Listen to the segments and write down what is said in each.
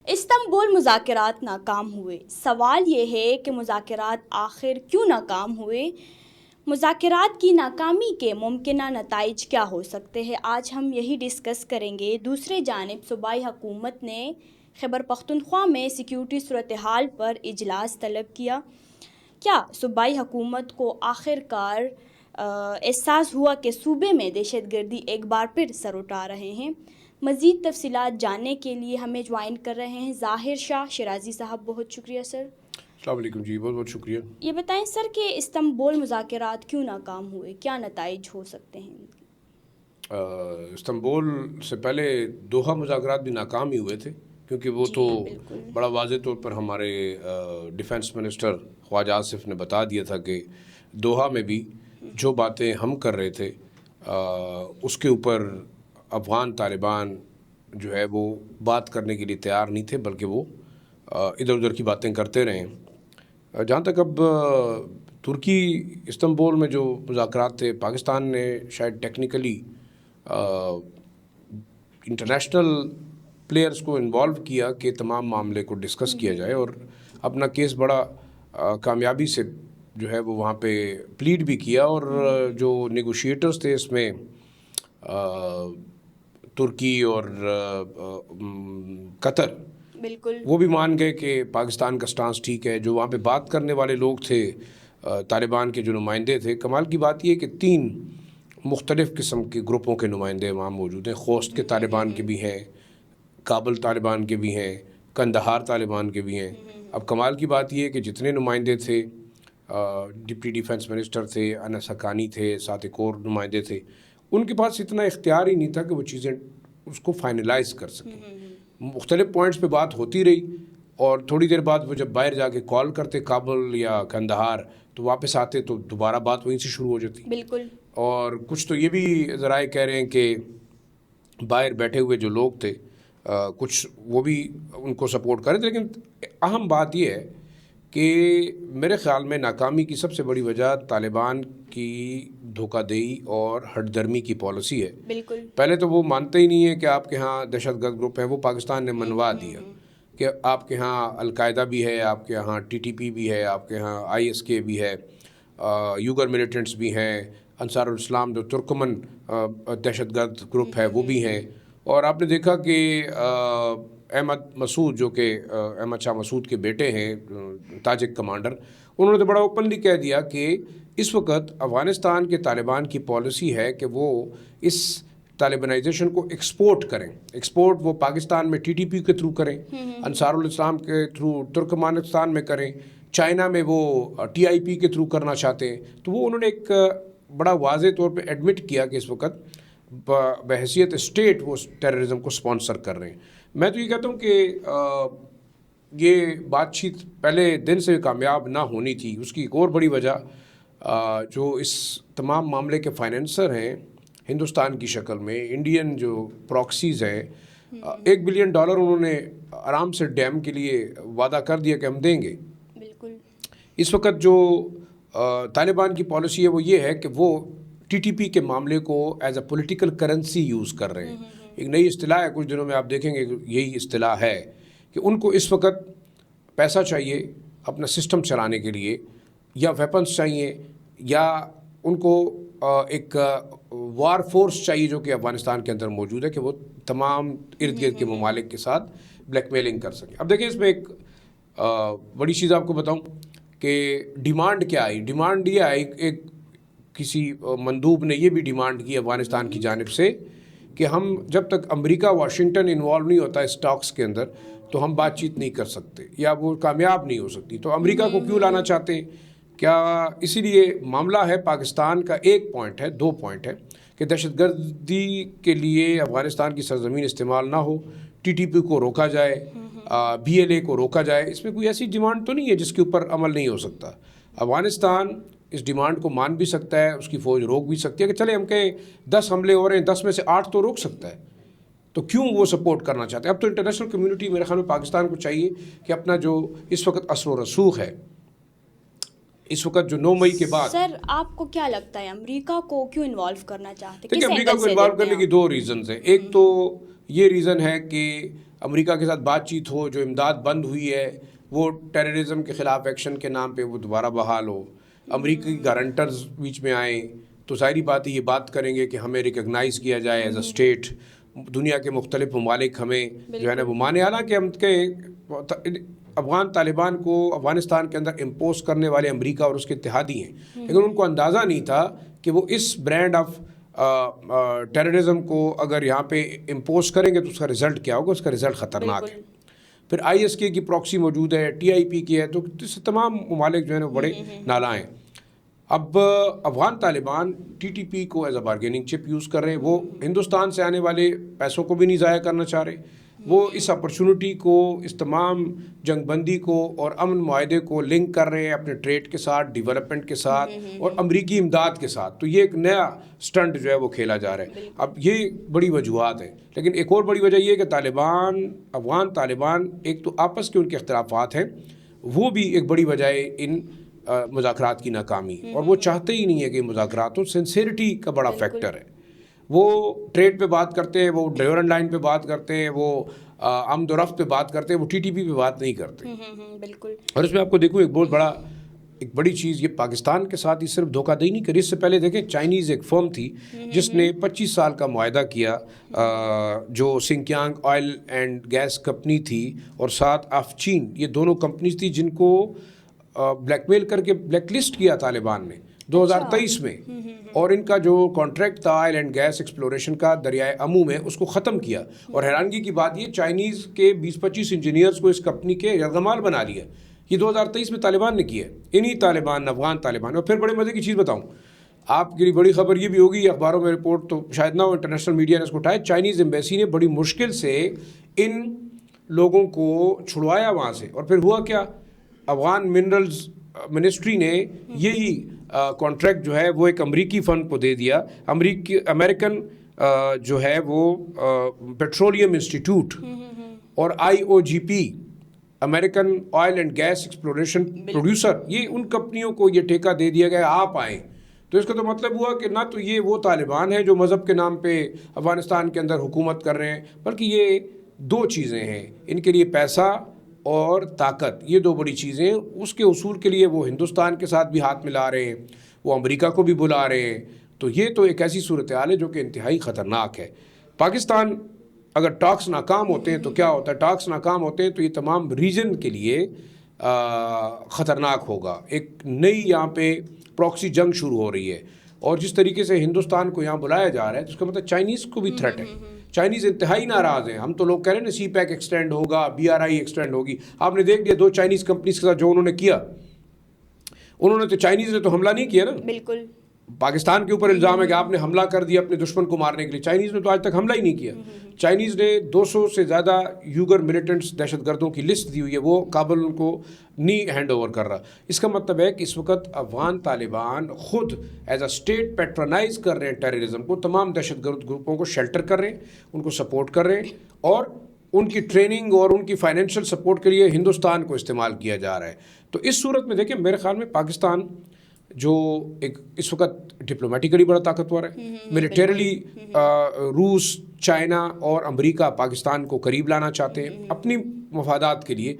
Istanbul مذاکرات ناکام ہوئے. سوال یہ ہے کہ مذاکرات آخر کیوں ناکام ہوئے؟ مذاکرات کی ناکامی کے ممکنہ نتائج کیا ہو سکتے ہیں؟ آج ہم یہی ڈسکس کریں گے. دوسری جانب صوبائی حکومت نے خیبر پختونخوا میں سیکیورٹی صورتحال پر اجلاس طلب کیا. کیا صوبائی حکومت کو آخر کار احساس ہوا کہ صوبے میں دہشت گردی ایک بار پھر سر اٹھا رہے ہیں؟ مزید تفصیلات جاننے کے لیے ہمیں جوائن کر رہے ہیں ظاہر شاہ شیرازی صاحب. بہت شکریہ سر. السلام علیکم جی، بہت بہت شکریہ. یہ بتائیں سر کہ استنبول مذاکرات کیوں ناکام ہوئے، کیا نتائج ہو سکتے ہیں؟ استنبول سے پہلے دوحہ مذاکرات بھی ناکام ہی ہوئے تھے، کیونکہ وہ تو بڑا واضح طور پر ہمارے ڈیفنس منسٹر خواجہ آصف نے بتا دیا تھا کہ دوحہ میں بھی جو باتیں ہم کر رہے تھے اس کے اوپر افغان طالبان جو ہے وہ بات کرنے کے لیے تیار نہیں تھے، بلکہ وہ ادھر ادھر کی باتیں کرتے رہے. جہاں تک اب ترکی استنبول میں جو مذاکرات تھے، پاکستان نے شاید ٹیکنیکلی انٹرنیشنل پلیئرز کو انوالو کیا کہ تمام معاملے کو ڈسکس کیا جائے، اور اپنا کیس بڑا کامیابی سے جو ہے وہ وہاں پہ پلیڈ بھی کیا. اور جو نیگوشیٹرز تھے اس میں ترکی اور قطر، بالکل وہ بھی مان گئے کہ پاکستان کا سٹانس ٹھیک ہے. جو وہاں پہ بات کرنے والے لوگ تھے، طالبان کے جو نمائندے تھے، کمال کی بات یہ کہ 3 مختلف قسم کے گروپوں کے نمائندے وہاں موجود ہیں. خوست کے طالبان کے بھی ہیں، کابل طالبان کے بھی ہیں، کندہار طالبان کے بھی ہیں. اب کمال کی بات یہ ہے کہ جتنے نمائندے تھے، ڈپٹی ڈیفنس منسٹر تھے، انس حقانی تھے، ساتھ ایک اور نمائندے تھے، ان کے پاس اتنا اختیار ہی نہیں تھا کہ وہ چیزیں اس کو فائنلائز کر سکیں. مختلف پوائنٹس پہ بات ہوتی رہی، اور تھوڑی دیر بعد وہ جب باہر جا کے کال کرتے کابل یا کندہار تو واپس آتے تو دوبارہ بات وہیں سے شروع ہو جاتی. بالکل. اور کچھ تو یہ بھی ذرائع کہہ رہے ہیں کہ باہر بیٹھے ہوئے جو لوگ تھے کچھ وہ بھی ان کو سپورٹ کر رہے تھے. لیکن اہم بات یہ ہے کہ میرے خیال میں ناکامی کی سب سے بڑی وجہ طالبان کی دھوکہ دہی اور ہٹ درمی کی پالیسی ہے. بالکل. پہلے تو وہ مانتے ہی نہیں ہے کہ آپ کے ہاں دہشت گرد گروپ ہے. وہ پاکستان نے منوا دیا کہ آپ کے ہاں القاعدہ بھی ہے، آپ کے ہاں TTP بھی ہے، آپ کے ہاں ISK بھی ہے، یوگر ملیٹنٹس بھی ہیں، انصار الاسلام جو ترکمن دہشت گرد گروپ ہے وہ بھی ہیں. اور آپ نے دیکھا کہ احمد مسعود جو کہ احمد شاہ مسعود کے بیٹے ہیں، تاجک کمانڈر، انہوں نے تو بڑا اوپنلی کہہ دیا کہ اس وقت افغانستان کے طالبان کی پالیسی ہے کہ وہ اس طالبانائزیشن کو ایکسپورٹ کریں. ایکسپورٹ وہ پاکستان میں TTP کے تھرو کریں، انصار الاسلام کے تھرو ترکمانستان میں کریں، چائنا میں وہ TIP کے تھرو کرنا چاہتے ہیں. تو وہ انہوں نے ایک بڑا واضح طور پہ ایڈمٹ کیا کہ اس وقت بحیثیت اسٹیٹ وہ ٹیررزم کو سپانسر کر رہے ہیں. میں تو یہ کہتا ہوں کہ یہ بات چیت پہلے دن سے کامیاب نہ ہونی تھی. اس کی ایک اور بڑی وجہ جو اس تمام معاملے کے فائنینسر ہیں ہندوستان کی شکل میں، انڈین جو پراکسیز ہیں، $1 بلین انہوں نے آرام سے ڈیم کے لیے وعدہ کر دیا کہ ہم دیں گے. بالکل. اس وقت جو طالبان کی پالیسی ہے وہ یہ ہے کہ وہ TTP کے معاملے کو as a political currency use کر رہے ہیں. ایک نئی اصطلاح ہے، کچھ دنوں میں آپ دیکھیں گے یہی اصطلاح ہے کہ ان کو اس وقت پیسہ چاہیے اپنا سسٹم چلانے کے لیے، یا ویپنز چاہیے، یا ان کو ایک وار فورس چاہیے جو کہ افغانستان کے اندر موجود ہے کہ وہ تمام ارد گرد کے ممالک کے ساتھ بلیک میلنگ کر سکیں. اب دیکھیں اس میں ایک بڑی چیز آپ کو بتاؤں کہ ڈیمانڈ کیا آئی. ڈیمانڈ یہ آئی، ایک کسی مندوب نے یہ بھی ڈیمانڈ کی افغانستان کی جانب سے کہ ہم جب تک امریکہ واشنگٹن انوالو نہیں ہوتا اس ٹاکس کے اندر تو ہم بات چیت نہیں کر سکتے، یا وہ کامیاب نہیں ہو سکتی. تو امریکہ کو کیوں لانا چاہتے ہیں؟ کیا اسی لیے معاملہ ہے پاکستان کا ایک پوائنٹ ہے، 2 پوائنٹ ہے کہ دہشت گردی کے لیے افغانستان کی سرزمین استعمال نہ ہو، TTP کو روکا جائے، BLA کو روکا جائے. اس میں کوئی ایسی ڈیمانڈ تو نہیں ہے جس کے اوپر عمل نہیں ہو سکتا. افغانستان اس ڈیمانڈ کو مان بھی سکتا ہے، اس کی فوج روک بھی سکتی ہے کہ چلے ہم کہیں 10 حملے ہو رہے ہیں، 10 میں سے 8 تو روک سکتا ہے. تو کیوں وہ سپورٹ کرنا چاہتے ہیں؟ اب تو انٹرنیشنل کمیونٹی میرے خیال میں پاکستان کو چاہیے کہ اپنا جو اس وقت اثر و رسوخ ہے، اس وقت جو 9 مئی کے بعد. سر آپ کو کیا لگتا ہے امریکہ کو کیوں انوالو کرنا چاہتے ہیں؟ دیکھیں امریکہ کو انوالو کرنے کی 2 ریزنز ہیں. ایک تو یہ ریزن ہے کہ امریکہ کے ساتھ بات چیت ہو, جو امداد بند ہوئی ہے وہ ٹیررزم کے خلاف ایکشن کے نام پہ وہ دوبارہ بحال ہو, امریکی گارنٹرز بیچ میں آئیں تو ظاہری بات ہے یہ بات کریں گے کہ ہمیں ریکگنائز کیا جائے ایز اے اسٹیٹ, دنیا کے مختلف ممالک ہمیں جو ہے نا وہ مانے. حالانکہ ہم کے افغان طالبان کو افغانستان کے اندر امپوز کرنے والے امریکہ اور اس کے اتحادی ہیں, لیکن ان کو اندازہ نہیں تھا کہ وہ اس برانڈ آف ٹیررزم کو اگر یہاں پہ امپوز کریں گے تو اس کا رزلٹ کیا ہوگا, اس کا رزلٹ خطرناک ہے. پھر آئی ایس کے کی پراکسی موجود ہے, ٹی آئی پی کی ہے, تو اس تمام ممالک جو ہے نا بڑے نالاں ہیں. اب افغان طالبان ٹی ٹی پی کو ایز اے بارگیننگ چپ یوز کر رہے ہیں, وہ ہندوستان سے آنے والے پیسوں کو بھی نہیں ضائع کرنا چاہ رہے, وہ اس اپرچونٹی کو, اس تمام جنگ بندی کو اور امن معاہدے کو لنک کر رہے ہیں اپنے ٹریڈ کے ساتھ, ڈیولپمنٹ کے ساتھ اور امریکی امداد کے ساتھ. تو یہ ایک نیا سٹنٹ جو ہے وہ کھیلا جا رہا ہے. اب یہ بڑی وجوہات ہیں, لیکن ایک اور بڑی وجہ یہ ہے کہ طالبان, افغان طالبان, ایک تو آپس کے ان کے اختلافات ہیں, وہ بھی ایک بڑی وجہ ہے ان مذاکرات کی ناکامی, اور وہ چاہتے ہی نہیں ہے کہ مذاکرات ہوں. سنسیریٹی کا بڑا فیکٹر ہے. وہ ٹریڈ پہ بات کرتے ہیں, وہ ڈیورنٹ لائن پہ بات کرتے ہیں, وہ آمد و رفت پہ بات کرتے ہیں, وہ ٹی ٹی پی پہ بات نہیں کرتے. بالکل. اور اس میں آپ کو دیکھو ایک بڑی چیز, یہ پاکستان کے ساتھ ہی صرف دھوکہ دہی نہیں کری. اس سے پہلے دیکھیں چائنیز ایک فرم تھی جس نے 25 سال کا معاہدہ کیا, جو Xinjiang oil and gas company تھی اور ساتھ آف چین, یہ دونوں کمپنیز تھی جن کو بلیک میل کر کے بلیک لسٹ کیا طالبان نے 2023 میں, اور ان کا جو کانٹریکٹ تھا آئل اینڈ گیس ایکسپلوریشن کا دریائے امو میں, اس کو ختم کیا. اور حیرانگی کی بات یہ, چائنیز کے 20-25 انجینئرز کو اس کمپنی کے یرغمال بنا لیا. یہ 2023 میں طالبان نے کیا, انہی طالبان, افغان طالبان. اور پھر بڑے مزے کی چیز بتاؤں آپ کے لیے, بڑی خبر یہ بھی ہوگی, اخباروں میں رپورٹ تو شاید نہ ہو, انٹرنیشنل میڈیا نے اس کو اٹھایا, چائنیز ایمبیسی نے بڑی مشکل سے ان لوگوں کو چھڑوایا وہاں سے. اور پھر ہوا کیا, افغان منرلز منسٹری نے یہی کانٹریکٹ جو ہے وہ ایک امریکی فرم کو دے دیا. امریکن جو ہے وہ پیٹرولیم انسٹیٹیوٹ اور I O G P, American oil and gas exploration producer, یہ ان کمپنیوں کو یہ ٹھیکہ دے دیا گیا, آپ آئیں. تو اس کا تو مطلب ہوا کہ نہ تو یہ وہ طالبان ہیں جو مذہب کے نام پہ افغانستان کے اندر حکومت کر رہے ہیں, بلکہ یہ دو چیزیں ہیں, ان کے لیے پیسہ اور طاقت, یہ دو بڑی چیزیں. اس کے اصول کے لیے وہ ہندوستان کے ساتھ بھی ہاتھ ملا رہے ہیں, وہ امریکہ کو بھی بلا رہے ہیں. تو یہ تو ایک ایسی صورتحال ہے جو کہ انتہائی خطرناک ہے. پاکستان اگر ٹاکس ناکام ہوتے ہیں تو کیا ہوتا ہے, ٹاکس ناکام ہوتے ہیں تو یہ تمام ریجن کے لیے خطرناک ہوگا. ایک نئی یہاں پہ پراکسی جنگ شروع ہو رہی ہے, اور جس طریقے سے ہندوستان کو یہاں بلایا جا رہا ہے تو اس کا مطلب چائنیز کو بھی تھریٹ ہے. چائنیز انتہائی ناراض ہیں. ہم تو لوگ کہہ رہے ہیں نا سی پیک ایکسٹینڈ ہوگا, بی آر آئی ایکسٹینڈ ہوگی. آپ نے دیکھ لیا 2 چائنیز کمپنیز کے ساتھ جو انہوں نے کیا, انہوں نے تو, چائنیز نے تو حملہ نہیں کیا نا. بالکل. پاکستان کے اوپر الزام ہے کہ آپ نے حملہ کر دیا اپنے دشمن کو مارنے کے لیے. چائنیز نے تو آج تک حملہ ہی نہیں کیا. چائنیز نے 200 سے زیادہ یوگر ملیٹنٹس, دہشت گردوں کی لسٹ دی ہوئی ہے, وہ کابل ان کو نہیں ہینڈ اوور کر رہا. اس کا مطلب ہے کہ اس وقت افغان طالبان خود ایز اے اسٹیٹ پیٹرنائز کر رہے ہیں ٹیررزم کو, تمام دہشت گرد گروپوں کو شیلٹر کر رہے ہیں, ان کو سپورٹ کر رہے ہیں, اور ان کی ٹریننگ اور ان کی فائنینشیل سپورٹ کے لیے ہندوستان کو استعمال کیا جا رہا ہے. تو اس صورت میں دیکھیں, میرے خیال میں پاکستان جو ایک اس وقت ڈپلومیٹیکلی بڑا طاقتور ہے, ملیٹریلی روس, چائنا اور امریکہ پاکستان کو قریب لانا چاہتے ہیں اپنی مفادات کے لیے.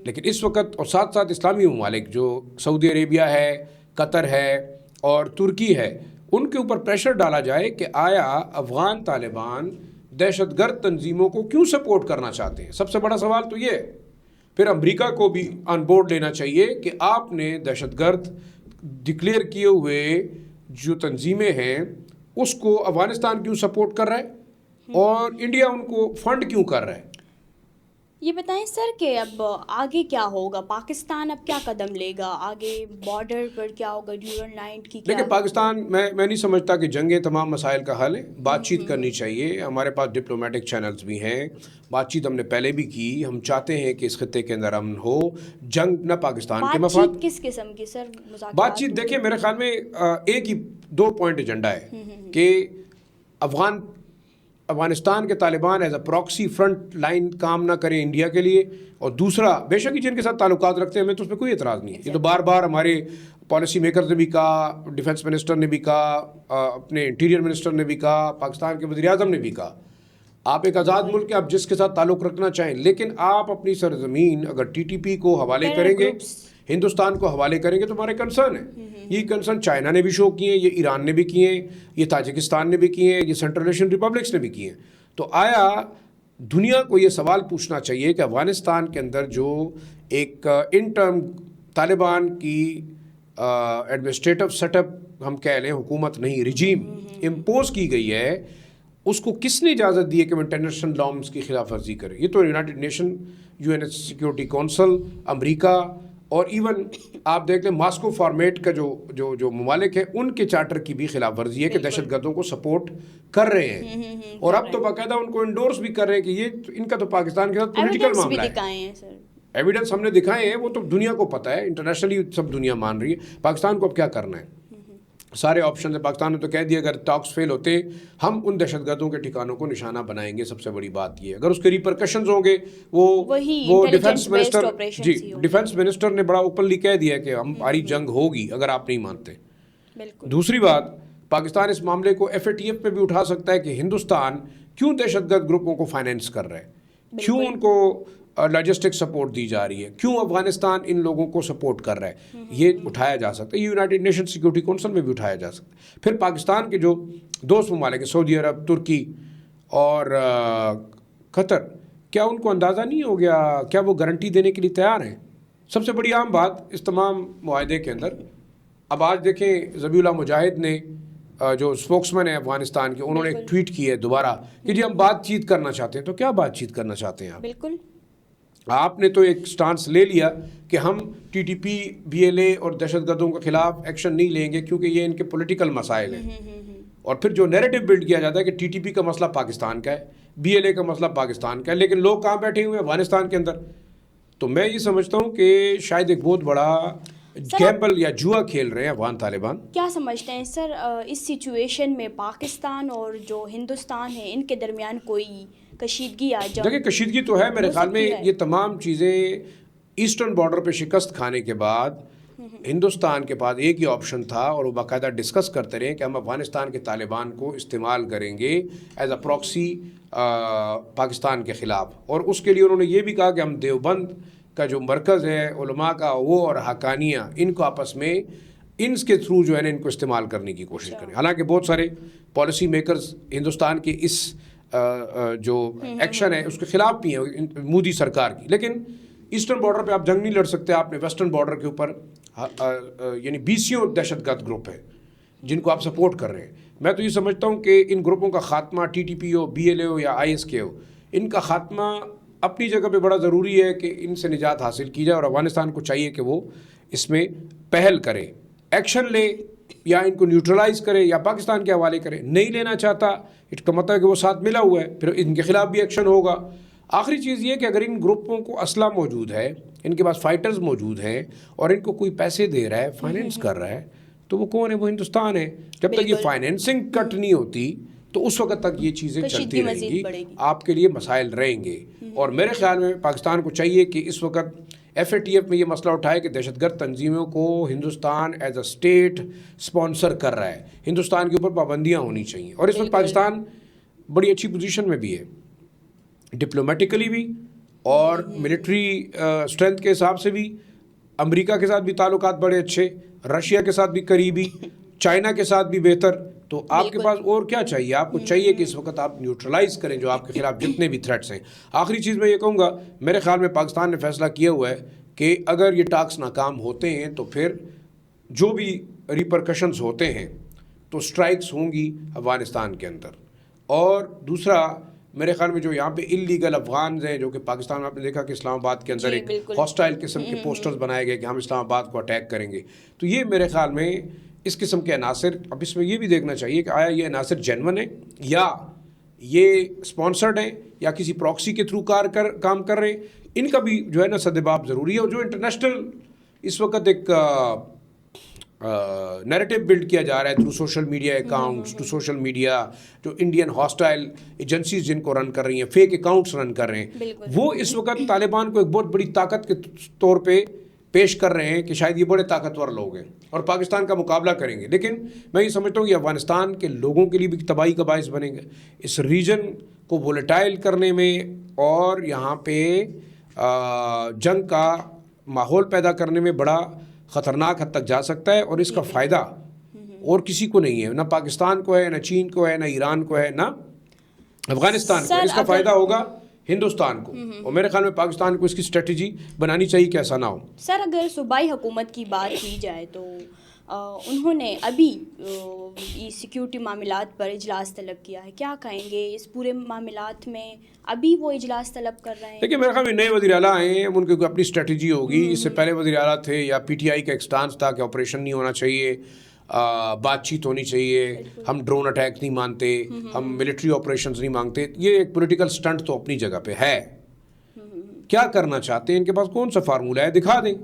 لیکن اس وقت, اور ساتھ ساتھ اسلامی ممالک جو سعودی عربیہ ہے, قطر ہے اور ترکی ہے, ان کے اوپر پریشر ڈالا جائے کہ آیا افغان طالبان دہشت گرد تنظیموں کو کیوں سپورٹ کرنا چاہتے ہیں. سب سے بڑا سوال تو یہ ہے. پھر امریکہ کو بھی آن بورڈ لینا چاہیے کہ آپ نے دہشت گرد ڈکلیئر کیے ہوئے جو تنظیمیں ہیں اس کو افغانستان کیوں سپورٹ کر رہا ہے, اور انڈیا ان کو فنڈ کیوں کر رہا ہے. یہ بتائیں سر کہ اب آگے کیا ہوگا, پاکستان اب کیا قدم لے گا آگے, بارڈر پر کیا ہوگا, ڈیورنٹ لائن کی کیا. لیکن پاکستان, میں نہیں سمجھتا کہ جنگیں تمام مسائل کا حل ہے. بات چیت کرنی چاہیے. ہمارے پاس ڈپلومیٹک چینلز بھی ہیں, بات چیت ہم نے پہلے بھی کی. ہم چاہتے ہیں کہ اس خطے کے اندر امن ہو, جنگ نہ پاکستان کے مفاد. بات چیت کس قسم کی سر, بات چیت دیکھیں میرے خیال میں ایک ہی 2 پوائنٹ ایجنڈا ہے کہ افغانستان کے Taliban as a proxy front line کام نہ کریں انڈیا کے لیے, اور دوسرا بے شک ہی جن کے ساتھ تعلقات رکھتے ہیں ہمیں تو اس میں کوئی اعتراض نہیں ہے. یہ تو بار بار ہمارے پالیسی میکرز نے بھی کہا, ڈیفنس منسٹر نے بھی کہا, اپنے انٹیریئر منسٹر نے بھی کہا, پاکستان کے وزیر اعظم نے بھی کہا. آپ ایک آزاد ملک ہے, آپ جس کے ساتھ تعلق رکھنا چاہیں, لیکن آپ اپنی سرزمین اگر ٹی ٹی پی کو حوالے کریں گے, ہندوستان کو حوالے کریں گے, تو ہمارے کنسرن ہے. یہ کنسرن چائنا نے بھی شو کیے ہیں, یہ ایران نے بھی کیے ہیں, یہ تاجکستان نے بھی کیے ہیں, یہ سینٹرل ایشین ریپبلکس نے بھی کیے ہیں. تو آیا دنیا کو یہ سوال پوچھنا چاہیے کہ افغانستان کے اندر جو ایک ان ٹرم طالبان کی ایڈمنسٹریٹو سیٹ اپ ہم کہہ لیں, حکومت نہیں رجیم امپوز کی گئی ہے, اس کو کس نے اجازت دی ہے کہ وہ انٹرنیشنل نارمز کی خلاف ورزی کرے؟ یہ تو United Nation, U N S security council, امریکہ, اور ایون آپ دیکھ لیں ماسکو فارمیٹ کا جو ممالک ہیں ان کے چارٹر کی بھی خلاف ورزی ہے کہ دہشت گردوں کو سپورٹ کر رہے ہیں, اور اب تو باقاعدہ ان کو انڈورس بھی کر رہے ہیں کہ یہ ان کا تو پاکستان کے ساتھ پولیٹیکل معاملہ ہے. ایویڈنس ہم نے دکھائے ہیں, وہ تو دنیا کو پتہ ہے, انٹرنیشنلی سب دنیا مان رہی ہے. پاکستان کو اب کیا کرنا ہے؟ سارے آپشن ہیں. پاکستان نے تو کہہ دیا اگر ٹاکس فیل ہوتے ہیں ہم ان دہشت گردوں کے ٹھکانوں کو نشانہ بنائیں گے. سب سے بڑی بات یہ ہے اگر اس کے ریپرکشنز ہوں گے, وہ ڈیفنس منسٹر, ڈیفنس منسٹر نے بڑا اوپنلی کہہ دیا کہ ہماری جنگ ہوگی اگر آپ نہیں مانتے. دوسری بات, پاکستان اس معاملے کو ایف اے ٹی ایف پہ بھی اٹھا سکتا ہے کہ ہندوستان کیوں دہشت گرد گروپوں کو فائنینس کر رہا ہے, کیوں ان کو لاجسٹک سپورٹ دی جا رہی ہے, کیوں افغانستان ان لوگوں کو سپورٹ کر رہا ہے. یہ اٹھایا جا سکتا ہے, یہ یونائٹڈ نیشن سیکورٹی کونسل میں بھی اٹھایا جا سکتا ہے. پھر پاکستان کے جو دوست ممالک ہیں, سعودی عرب, ترکی اور قطر, کیا ان کو اندازہ نہیں ہو گیا, کیا وہ گارنٹی دینے کے لیے تیار ہیں؟ سب سے بڑی عام بات اس تمام معاہدے کے اندر, اب آج دیکھیں ذبیح اللہ مجاہد نے جو اسپوکس مین ہیں افغانستان کے, انہوں نے ایک ٹویٹ کی ہے دوبارہ کہ جی ہم بات چیت کرنا چاہتے ہیں. تو کیا بات چیت کرنا چاہتے ہیں آپ؟ بالکل آپ نے تو ایک سٹانس لے لیا کہ ہم T T P, B L A اور دہشت گردوں کے خلاف ایکشن نہیں لیں گے کیونکہ یہ ان کے پولیٹیکل مسائل ہیں. اور پھر جو نیریٹو بلڈ کیا جاتا ہے کہ ٹی ٹی پی کا مسئلہ پاکستان کا ہے, بی ایل اے کا مسئلہ پاکستان کا ہے, لیکن لوگ کہاں بیٹھے ہوئے ہیں؟ افغانستان کے اندر. تو میں یہ سمجھتا ہوں کہ شاید ایک بہت بڑا گیمبل یا جوا کھیل رہے ہیں افغان طالبان. کیا سمجھتے ہیں سر اس سچویشن میں پاکستان اور جو ہندوستان ہے ان کے درمیان کوئی کشیدگی آ جائے؟ دیکھیں کشیدگی تو ہے میرے خیال میں. یہ تمام چیزیں ایسٹرن بارڈر پہ شکست کھانے کے بعد ہندوستان کے پاس ایک ہی آپشن تھا, اور وہ باقاعدہ ڈسکس کرتے رہے کہ ہم افغانستان کے طالبان کو استعمال کریں گے ایز اے پراکسی پاکستان کے خلاف. اور اس کے لیے انہوں نے یہ بھی کہا کہ ہم دیوبند کا جو مرکز ہے علماء کا, وہ اور حقانیہ, ان کو آپس میں ان کے تھرو جو ہے نا ان کو استعمال کرنے کی کوشش کریں. حالانکہ بہت سارے پالیسی میکرز ہندوستان کے اس جو ایکشن ہے اس کے خلاف بھی ہیں مودی سرکار کی, لیکن ایسٹرن بارڈر پہ آپ جنگ نہیں لڑ سکتے. آپ نے ویسٹرن بارڈر کے اوپر یعنی 20 دہشت گرد گروپ ہیں جن کو آپ سپورٹ کر رہے ہیں. میں تو یہ سمجھتا ہوں کہ ان گروپوں کا خاتمہ ٹی ٹی پی ہو, بی ایل اے ہو یا آئی ایس کے ہو, ان کا خاتمہ اپنی جگہ پہ بڑا ضروری ہے کہ ان سے نجات حاصل کی جائے. اور افغانستان کو چاہیے کہ وہ اس میں پہل کرے, ایکشن لے, یا ان کو نیوٹرلائز کرے یا پاکستان کے حوالے کرے. نہیں لینا چاہتا, اس کا مطلب ہے کہ وہ ساتھ ملا ہوا ہے, پھر ان کے خلاف بھی ایکشن ہوگا. آخری چیز یہ کہ اگر ان گروپوں کو اسلحہ موجود ہے, ان کے پاس فائٹرز موجود ہیں, اور ان کو کوئی پیسے دے رہا ہے, فائنینس کر رہا ہے, تو وہ کون ہے؟ وہ ہندوستان ہے. جب تک یہ فائنینسنگ کٹ نہیں ہوتی تو اس وقت تک یہ چیزیں چلتی رہیں گی, آپ کے لیے مسائل رہیں گے. اور میرے خیال میں پاکستان کو چاہیے کہ اس وقت ایف اے ٹی ایف میں یہ مسئلہ اٹھائے کہ دہشت گرد تنظیموں کو Hindustan as a state sponsor کر رہا ہے, ہندوستان کے اوپر پابندیاں ہونی چاہیے. اور اس وقت پاکستان بڑی اچھی پوزیشن میں بھی ہے, ڈپلومیٹیکلی بھی اور ملٹری اسٹرینتھ کے حساب سے بھی. امریکہ کے ساتھ بھی تعلقات بڑے اچھے, رشیا کے ساتھ بھی قریبی, چائنا کے ساتھ بھی بہتر. تو آپ کے پاس اور کیا چاہیے؟ آپ کو چاہیے کہ اس وقت آپ نیوٹرلائز کریں جو آپ کے خلاف جتنے بھی تھریٹس ہیں. آخری چیز میں یہ کہوں گا, میرے خیال میں پاکستان نے فیصلہ کیا ہوا ہے کہ اگر یہ ٹاکس ناکام ہوتے ہیں تو پھر جو بھی ریپرکشنز ہوتے ہیں تو اسٹرائکس ہوں گی افغانستان کے اندر. اور دوسرا میرے خیال میں جو یہاں پہ انلیگل افغانز ہیں جو کہ پاکستان میں آپ نے دیکھا کہ اسلام آباد کے اندر ایک ہاسٹائل قسم کے پوسٹرز بنائے گئے کہ ہم اسلام آباد کو اٹیک کریں گے. تو یہ میرے خیال میں اس قسم کے عناصر, اب اس میں یہ بھی دیکھنا چاہیے کہ آیا یہ عناصر جینون ہیں یا یہ اسپانسرڈ ہیں یا کسی پراکسی کے تھرو کام کر رہے ہیں. ان کا بھی جو ہے نا سدباب ضروری ہے. اور جو انٹرنیشنل اس وقت ایک نیریٹو بلڈ کیا جا رہا ہے through social media accounts, to social media, جو انڈین ہاسٹائل ایجنسیز جن کو رن کر رہی ہیں, فیک اکاؤنٹس رن کر رہے ہیں, وہ اس وقت طالبان کو ایک بہت بڑی طاقت کے طور پہ پیش کر رہے ہیں کہ شاید یہ بڑے طاقتور لوگ ہیں اور پاکستان کا مقابلہ کریں گے، لیکن میں یہ سمجھتا ہوں کہ افغانستان کے لوگوں کے لیے بھی تباہی کا باعث بنیں گے، اس ریجن کو وولیٹائل کرنے میں اور یہاں پہ جنگ کا ماحول پیدا کرنے میں بڑا خطرناک حد تک جا سکتا ہے، اور اس کا فائدہ اور کسی کو نہیں ہے، نہ پاکستان کو ہے، نہ چین کو ہے، نہ ایران کو ہے، نہ افغانستان کو۔ اس کا فائدہ ہوگا ہندوستان کو، اور میرے خیال میں پاکستان کو اس کی اسٹریٹجی بنانی چاہیے کہ ایسا نہ ہو۔ سر اگر صوبائی حکومت کی بات کی جائے تو انہوں نے ابھی سیکیورٹی معاملات پر اجلاس طلب کیا ہے، کیا کہیں گے اس پورے معاملات میں ابھی وہ اجلاس طلب کر رہے ہیں؟ دیکھیے میرے خیال میں نئے وزیر اعلیٰ آئے ہیں، ان کی اپنی اسٹریٹجی ہوگی۔ اس سے پہلے وزیر اعلیٰ تھے یا پی ٹی آئی کا ایک سٹانس تھا کہ آپریشن نہیں ہونا چاہیے، بات چیت ہونی چاہیے، ہم ڈرون اٹیک نہیں مانتے، ہم ملٹری آپریشنز نہیں مانگتے۔ یہ ایک پولیٹیکل سٹنٹ تو اپنی جگہ پہ ہے، کیا کرنا چاہتے ہیں، ان کے پاس کون سا فارمولہ ہے دکھا دیں۔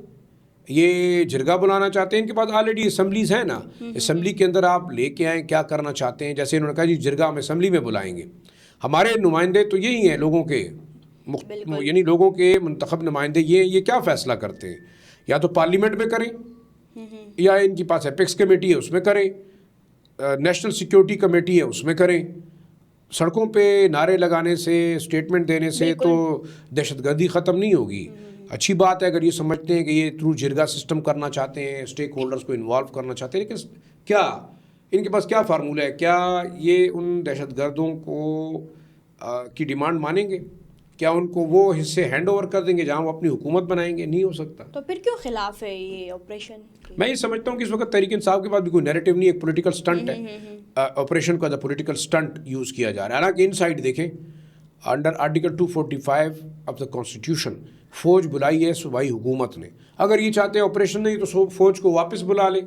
یہ جرگہ بلانا چاہتے ہیں، ان کے پاس آلریڈی اسمبلیز ہیں نا، اسمبلی کے اندر آپ لے کے آئیں کیا کرنا چاہتے ہیں۔ جیسے انہوں نے کہا جی جرگہ ہم اسمبلی میں بلائیں گے، ہمارے نمائندے تو یہی ہیں لوگوں کے، یعنی لوگوں کے منتخب نمائندے یہ کیا فیصلہ کرتے ہیں، یا تو پارلیمنٹ میں کریں یا ان کے پاس ایپیکس کمیٹی ہے اس میں کریں، نیشنل سیکیورٹی کمیٹی ہے اس میں کریں۔ سڑکوں پہ نعرے لگانے سے، اسٹیٹمنٹ دینے سے تو دہشت گردی ختم نہیں ہوگی۔ اچھی بات ہے اگر یہ سمجھتے ہیں کہ یہ تھرو جرگہ سسٹم کرنا چاہتے ہیں، اسٹیک ہولڈرز کو انوالو کرنا چاہتے ہیں، لیکن کیا ان کے پاس کیا فارمولہ ہے؟ کیا یہ ان دہشت گردوں کو کی ڈیمانڈ مانیں گے؟ کیا ان کو وہ حصے ہینڈ اوور کر دیں گے جہاں وہ اپنی حکومت بنائیں گے؟ نہیں ہو سکتا۔ تو پھر کیوں خلاف ہے یہ آپریشن؟ میں یہ سمجھتا ہوں کہ اس وقت تحریک انصاف کے پاس بھی کوئی نیریٹو نہیں، ایک پولیٹیکل سٹنٹ ہے، آپریشن کو as a political stunt use کیا جا رہا ہے۔ حالانکہ ان سائڈ دیکھیں، under article 245 of the constitution فوج بلائی ہے صوبائی حکومت نے، اگر یہ چاہتے ہیں آپریشن نہیں تو فوج کو واپس بلا لیں۔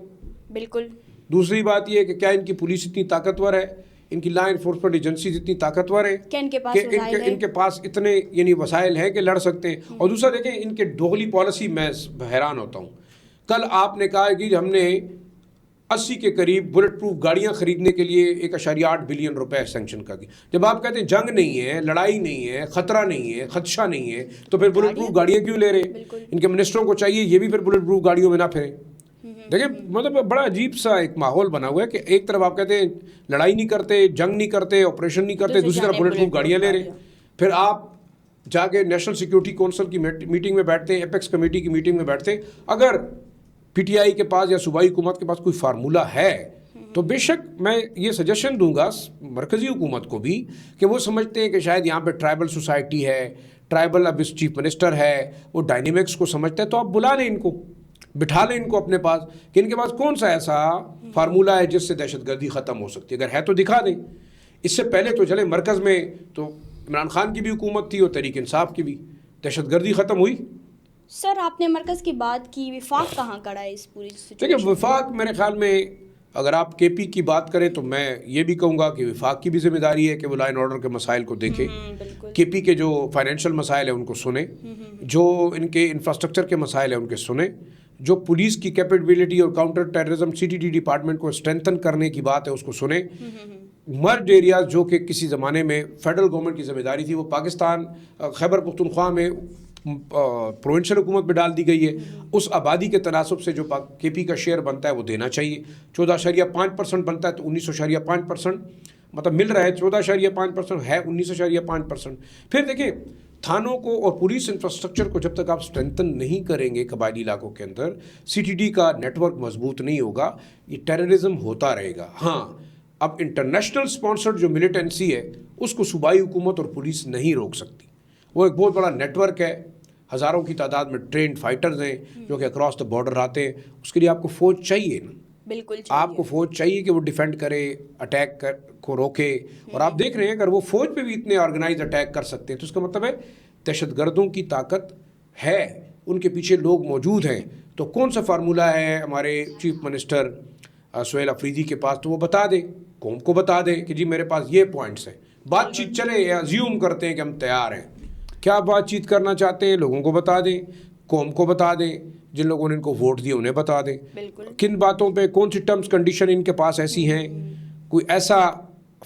بالکل۔ دوسری بات یہ ہے کہ کیا ان کی پولیس اتنی طاقتور ہے، ان کی لا انفورسمنٹ ایجنسیز اتنی طاقتور ہیں کہ ان کے پاس اتنے یعنی وسائل ہیں کہ لڑ سکتے ہیں؟ اور دوسرا دیکھیں ان کے دوغلی پالیسی، میں حیران ہوتا ہوں۔ کل آپ نے کہا کہ ہم نے 80 کے قریب بلٹ پروف گاڑیاں خریدنے کے لیے 1.8 بلین روپے سینکشن کر دی۔ جب آپ کہتے ہیں جنگ نہیں ہے، لڑائی نہیں ہے، خطرہ نہیں ہے، خدشہ نہیں ہے، تو پھر بلٹ پروف گاڑیاں کیوں لے رہے؟ ان کے منسٹروں کو چاہیے یہ بھی پھر بلٹ پروف گاڑیوں میں نہ پھریں۔ دیکھیں مطلب بڑا عجیب سا ایک ماحول بنا ہوا ہے کہ ایک طرف آپ کہتے ہیں لڑائی نہیں کرتے، جنگ نہیں کرتے، آپریشن نہیں کرتے، دوسری طرف بلٹ پروف گاڑیاں لے رہے ہیں۔ پھر آپ جا کے نیشنل سیکیورٹی کونسل کی میٹنگ میں بیٹھتے ہیں، ایپیکس کمیٹی کی میٹنگ میں بیٹھتے ہیں۔ اگر پی ٹی آئی کے پاس یا صوبائی حکومت کے پاس کوئی فارمولہ ہے تو بے شک میں یہ سجیشن دوں گا مرکزی حکومت کو بھی کہ وہ سمجھتے ہیں کہ شاید یہاں پہ ٹرائبل سوسائٹی ہے، ٹرائبل اب چیف منسٹر ہے، وہ ڈائنیمکس کو سمجھتا ہے، تو آپ بلا لیں ان کو، بٹھا لیں ان کو اپنے پاس کہ ان کے پاس کون سا ایسا فارمولہ ہے جس سے دہشت گردی ختم ہو سکتی ہے، اگر ہے تو دکھا دیں۔ اس سے پہلے تو چلے مرکز میں تو عمران خان کی بھی حکومت تھی اور تحریک انصاف کی بھی، دہشت گردی ختم ہوئی۔ سر آپ نے مرکز کی بات کی، وفاق کہاں کڑا ہے اس پوری سچویشن؟ دیکھیں وفاق میرے خیال میں اگر آپ کے پی کی بات کریں تو میں یہ بھی کہوں گا کہ وفاق کی بھی ذمہ داری ہے کہ وہ لا اینڈ آرڈر کے مسائل کو دیکھے، کے پی کے جو فائنینشیل مسائل ہیں ان کو سنیں، جو ان کے انفراسٹرکچر کے مسائل ہیں ان کے سنیں، جو پولیس کی کیپیبلٹی اور counter terrorism C T D department کو اسٹرینتھن کرنے کی بات ہے اس کو سنیں۔ مرج ایریاز جو کہ کسی زمانے میں فیڈرل گورنمنٹ کی ذمہ داری تھی وہ پاکستان خیبر پختونخوا میں پروونشل حکومت میں ڈال دی گئی ہے، اس آبادی کے تناسب سے جو کے پی کا شیئر بنتا ہے وہ دینا چاہیے۔ 14.5% بنتا ہے تو 19.5% مطلب مل رہا ہے، 14.5% ہے 19.5%۔ پھر دیکھیں تھانوں کو اور پولیس انفراسٹرکچر کو جب تک آپ اسٹرینتھن نہیں کریں گے قبائلی علاقوں کے اندر، سی ٹی ڈی کا نیٹ ورک مضبوط نہیں ہوگا، یہ ٹیررزم ہوتا رہے گا۔ ہاں اب انٹرنیشنل اسپانسرڈ جو ملیٹنسی ہے اس کو صوبائی حکومت اور پولیس نہیں روک سکتی، وہ ایک بہت بڑا نیٹ ورک ہے، ہزاروں کی تعداد میں ٹرینڈ فائٹرز ہیں جو کہ اکراس دا بارڈر آتے ہیں، اس کے لیے آپ کو فوج چاہیے نا، بالکل آپ کو فوج چاہیے کہ وہ ڈیفینڈ کرے، اٹیک کو روکے۔ اور آپ دیکھ رہے ہیں اگر وہ فوج پہ بھی اتنے آرگنائز اٹیک کر سکتے ہیں تو اس کا مطلب ہے دہشت گردوں کی طاقت ہے، ان کے پیچھے لوگ موجود ہیں۔ تو کون سا فارمولہ ہے ہمارے چیف منسٹر سہیل افریدی کے پاس، تو وہ بتا دیں، قوم کو بتا دیں کہ جی میرے پاس یہ پوائنٹس ہیں، بات چیت چلے یا زیوم کرتے ہیں کہ ہم تیار ہیں، کیا بات چیت کرنا چاہتے ہیں لوگوں کو بتا دیں، قوم کو بتا دیں، جن لوگوں نے ان کو ووٹ دیے انہیں بتا دیں کن باتوں پہ کون سی ٹرمز کنڈیشن ان کے پاس ایسی ہیں، کوئی ایسا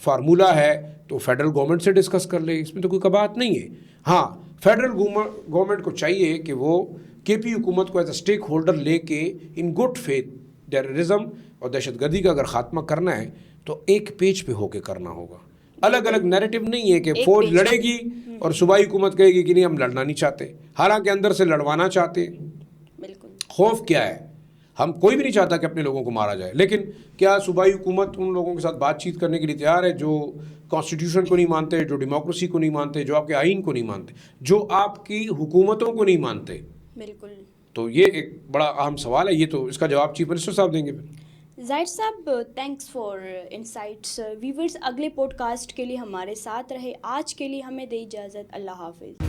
فارمولہ ہے تو فیڈرل گورنمنٹ سے ڈسکس کر لے، اس میں تو کوئی بات نہیں ہے۔ ہاں فیڈرل گورنمنٹ کو چاہیے کہ وہ کے پی حکومت کو ایز اے اسٹیک ہولڈر لے کے ان گڈ فیتھ ٹیررزم اور دہشت گردی کا اگر خاتمہ کرنا ہے تو ایک پیج پہ ہو کے کرنا ہوگا. الگ الگ نیریٹو نہیں ہے کہ فوج لڑے گی اور صوبائی حکومت کہے گی کہ نہیں ہم لڑنا نہیں چاہتے، حالانکہ اندر سے لڑوانا چاہتے. بالکل. خوف کیا ہے؟ ہم کوئی بھی نہیں چاہتا کہ اپنے لوگوں کو مارا جائے، لیکن کیا صوبائی حکومت ان لوگوں کے ساتھ بات چیت کرنے کے لیے تیار ہے جو کانسٹیٹیوشن کو نہیں مانتے، جو ڈیموکریسی کو نہیں مانتے، جو آپ کے آئین کو نہیں مانتے، جو آپ کی حکومتوں کو نہیں مانتے؟ بالکل. تو یہ ایک بڑا اہم سوال ہے. یہ تو اس کا جواب چیف منسٹر صاحب دیں گے. ظاہر صاحب تھینکس فار انسائٹس. ویورز اگلے پوڈ کاسٹ کے لیے ہمارے ساتھ رہے. آج کے لیے ہمیں دے اجازت. اللہ حافظ.